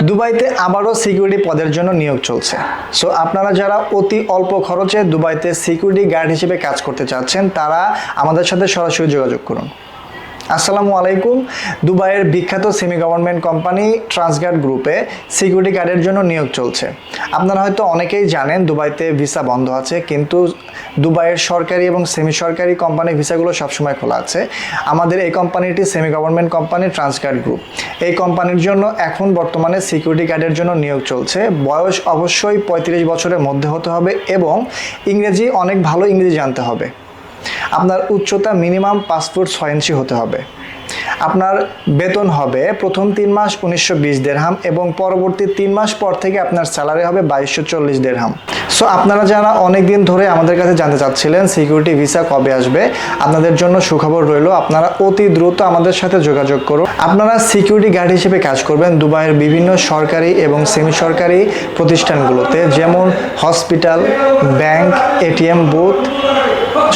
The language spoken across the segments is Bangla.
দুবাইতে আবারও সিকিউরিটি পদের জন্য নিয়োগ চলছে। সো আপনারা যারা অতি অল্প খরচে দুবাইতে সিকিউরিটি গার্ড হিসেবে কাজ করতে চাচ্ছেন তারা আমাদের সাথে সরাসরি যোগাযোগ করুন। আসসালামু আলাইকুম। দুবাইয়ের বিখ্যাত সেমি গভর্নমেন্ট কোম্পানি ট্রান্সগার্ড গ্রুপে সিকিউরিটি গার্ডের জন্য নিয়োগ চলছে। আপনারা হয়তো অনেকেই জানেন দুবাইতে ভিসা বন্ধ আছে, কিন্তু দুবাইয়ের সরকারি এবং সেমি সরকারি কোম্পানির ভিসাগুলো সবসময় খোলা আছে। আমাদের এই কোম্পানিটি semi government company Transguard group. এই কোম্পানির জন্য এখন বর্তমানে সিকিউরিটি গার্ডের জন্য নিয়োগ চলছে। বয়স অবশ্যই 35 বছরের মধ্যে হতে হবে এবং ইংরেজি অনেক ভালো ইংরেজি জানতে হবে। আপনার উচ্চতা মিনিমাম 5 ফুট 6 ইঞ্চি হতে হবে। আপনার বেতন হবে প্রথম 3 মাস 1920 দিরহাম এবং পরবর্তী 3 মাস পর থেকে আপনার স্যালারি হবে 2240 দিরহাম। সো আপনারা যারা অনেক দিন ধরে আমাদের কাছে জানতে চাচ্ছিলেন সিকিউরিটি ভিসা কবে আসবে, আপনাদের জন্য সুখবর রইল। আপনারা অতি দ্রুত আমাদের সাথে যোগাযোগ করুন। আপনারা সিকিউরিটি গার্ড হিসেবে কাজ করবেন দুবাইয়ের বিভিন্ন সরকারি এবং সেমি সরকারি প্রতিষ্ঠানগুলোতে, যেমন hospital, bank, ATM booth,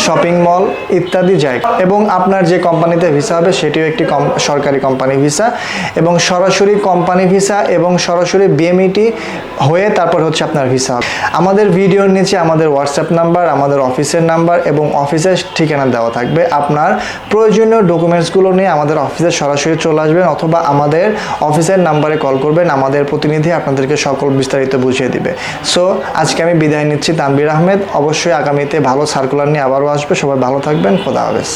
shopping mall ইত্যাদি জায়গা। এবং আপনার যে কোম্পানিতে ভিসা হবে সেটিও একটি সরকারি কোম্পানি ভিসা এবং সরাসরি কোম্পানি ভিসা এবং সরাসরি বিএমইটি হয়ে তারপর হচ্ছে আপনার ভিসা। আমাদের ভিডিওর নিচে আমাদের হোয়াটসঅ্যাপ নাম্বার, আমাদের অফিসের নাম্বার এবং অফিসের ঠিকানা দেওয়া থাকবে। আপনার প্রয়োজনীয় ডকুমেন্টসগুলো নিয়ে আমাদের অফিসে সরাসরি চলে আসবেন অথবা আমাদের অফিসের নাম্বারে কল করবেন। আমাদের প্রতিনিধি আপনাদেরকে সকল বিস্তারিত বুঝিয়ে দিবে। সো আজকে আমি বিদায় নিচ্ছি, তানভীর আহমেদ। অবশ্যই আগামীতে ভালো সার্কুলার নিয়ে আবারও আসবে। সবাই ভালো থাকবেন। খোদা হাফেজ।